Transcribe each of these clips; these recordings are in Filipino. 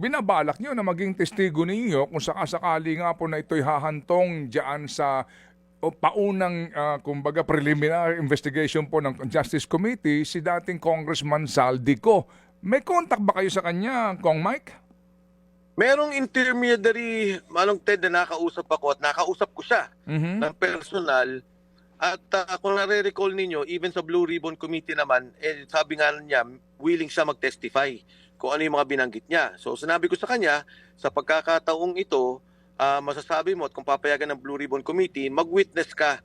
binabalak nyo na maging testigo ninyo kung sakasakali nga po na ito'y hahantong diyan sa paunang kumbaga preliminary investigation po ng Justice Committee si dating Congressman Saldico. May contact ba kayo sa kanya, Kong Mike? Merong intermediary, Manong Ted, na nakausap ako at nakausap ko siya ng personal. At kung nare-recall ninyo, even sa Blue Ribbon Committee naman, sabi nga niya, willing siya mag-testify kung ano yung mga binanggit niya. So sinabi ko sa kanya, sa pagkakataong ito, masasabi mo at kung papayagan ng Blue Ribbon Committee, mag-witness ka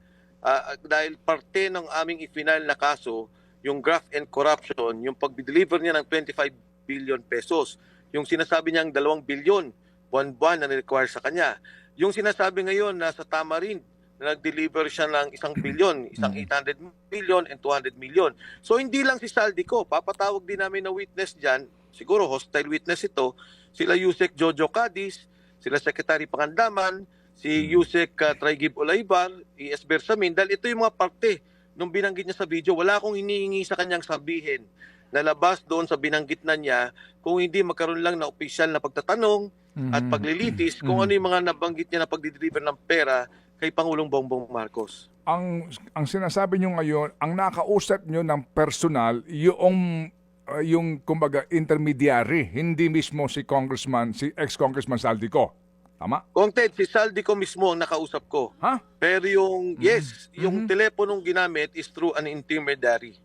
dahil parte ng aming ifinal na kaso, yung graft and corruption, yung pag-deliver niya ng 25 billion pesos. Yung sinasabi niyang 2 bilyon buwan-buwan na ni-require sa kanya. Yung sinasabi ngayon na sa Tamarind na nag-deliver siya ng 1 bilyon, isang 800 million and 200 million. So hindi lang si Saldico, papatawag din namin na witness dyan, siguro hostile witness ito, sila Yusek Jojo Cadiz, sila Secretary Pangandaman, si Yusek Traigib Olaybar, E.S. Bersamin, dahil ito yung mga parte nung binanggit niya sa video. Wala akong hinihingi sa kanyang sabihin na labas doon sa binanggit na niya kung hindi magkaroon lang na opisyal na pagtatanong at paglilitis kung ano yung mga nabanggit niya na pagdideliver ng pera kay Pangulong Bongbong Marcos. Ang sinasabi niyo ngayon, ang nakausap niyo ng personal, yung kumbaga intermediary, hindi mismo si ex-Congressman Saldico. Tama? Kung Ted, si Saldico mismo ang nakausap ko. Ha? Pero yung, yung teleponong ginamit is through an intermediary.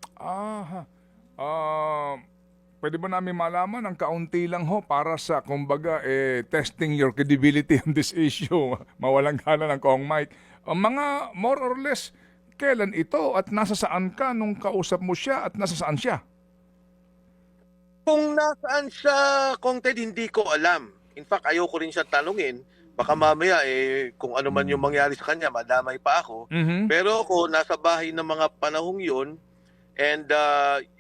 Pwede ba namin malaman ang kaunti lang ho para sa kumbaga testing your credibility on this issue? Mawalang gana ng Kong Mike. Mga more or less, kailan ito at nasa saan ka nung kausap mo siya at nasa saan siya? Kung nasaan siya, Kung Ted, hindi ko alam. In fact, ayoko rin siya tanungin. Baka mamaya kung ano man yung mangyari sa kanya, madamay pa ako. Pero ako, nasa bahay ng mga panahong yun, and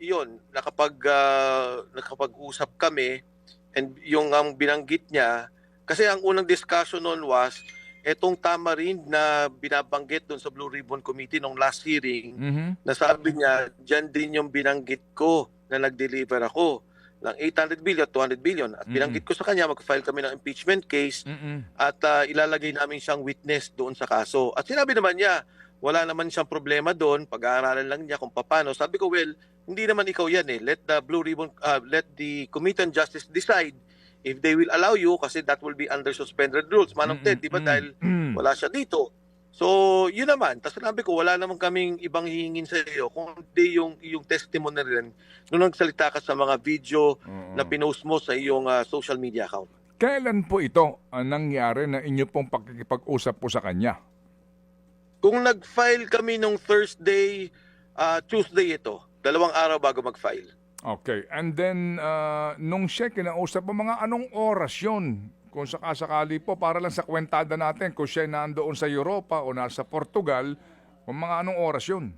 yun, nakapag-usap kami, and yung ang binanggit niya, kasi ang unang discussion noon was, etong Tamarind na binabanggit doon sa Blue Ribbon Committee nung last hearing, na sabi niya, dyan din yung binanggit ko na nag-deliver ako ng 800 billion, 200 billion. At binanggit ko sa kanya, mag-file kami ng impeachment case at ilalagay namin siyang witness doon sa kaso. At sinabi naman niya, wala naman siyang problema doon, pag-aaralan lang niya kung paano. Sabi ko, well, hindi naman ikaw yan eh. Let the Committee on Justice decide if they will allow you, kasi that will be under suspended rules. Manong Ted, di ba, dahil wala siya dito. So, yun naman. Tapos sinabi ko, wala naman kaming ibang hihingin sa iyo, kundi yung testimony rin nung nagsalita ka sa mga video na pinost mo sa iyong social media account. Kailan po ito nangyari na inyo pong pagkikipag-usap po sa kanya? Kung nag-file kami nung Thursday, Tuesday ito. 2 araw bago mag-file. Okay. And then, nung siya kinausap mo, mga anong oras yun? Kung sakasakali po, para lang sa kwentada natin, kung siya nandoon sa Europa o nasa Portugal, kung mga anong oras yun?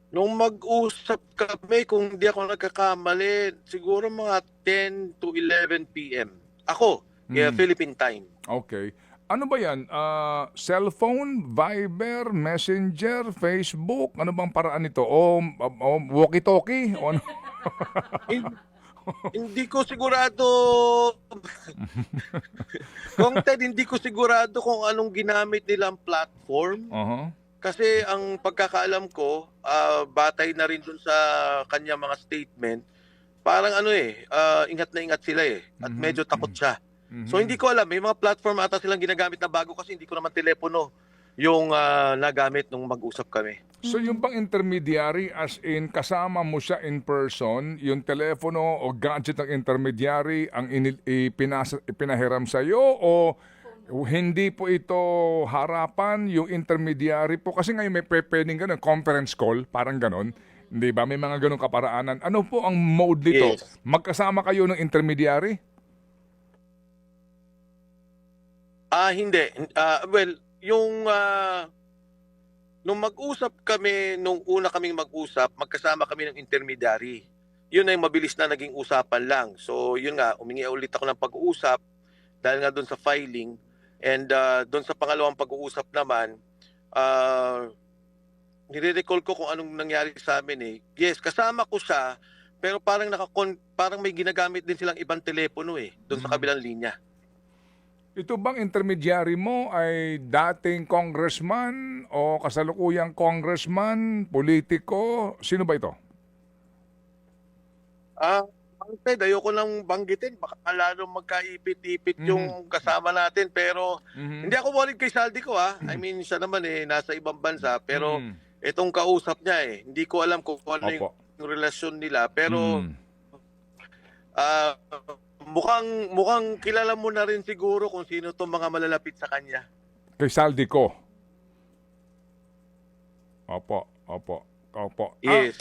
Nung mag-usap kami, kung hindi ako nagkakamali, siguro mga 10 to 11 p.m. Ako, Philippine time. Okay. Ano ba yan? Cellphone, Viber, Messenger, Facebook? Ano bang paraan nito? O walkie-talkie? O ano? Hindi ko sigurado. Kung Ted, hindi ko sigurado kung anong ginamit nilang platform. Kasi ang pagkakaalam ko, batay na rin dun sa kanya mga statement, parang ingat na ingat sila eh. At medyo takot siya. So hindi ko alam, may mga platform ata silang ginagamit na bago kasi hindi ko naman telepono yung nagamit nung mag-usap kami. So yung bang intermediary as in kasama mo siya in person, yung telepono o gadget ng intermediary ang ipinahiram sa iyo o hindi po ito harapan yung intermediary po? Kasi ngayon may pwedeng ganun, conference call, parang ganun. Hindi ba? May mga ganun kaparaanan. Ano po ang mode nito? Yes. Magkasama kayo ng intermediary? Hindi. Well, nung mag-usap kami, nung una kaming mag-usap, magkasama kami ng intermediary. Yun ay mabilis na naging usapan lang. So, yun nga, umingi ulit ako ng pag-uusap dahil nga doon sa filing. And doon sa pangalawang pag-uusap naman, nire-recall ko kung anong nangyari sa amin eh. Yes, kasama ko siya, pero parang may ginagamit din silang ibang telepono doon sa kabilang linya. Ito bang intermediary mo ay dating congressman o kasalukuyang congressman, politiko? Sino ba ito? Ted, ayoko lang banggitin, baka lalo magkaipit-ipit yung kasama natin, pero hindi ako worried kay Saldi ko I mean, siya naman nasa ibang bansa, pero itong kausap niya hindi ko alam kung ano yung relasyon nila, pero mukhang kilala mo na rin siguro kung sino itong mga malalapit sa kanya. Kay Saldi ko. Opo. Yes.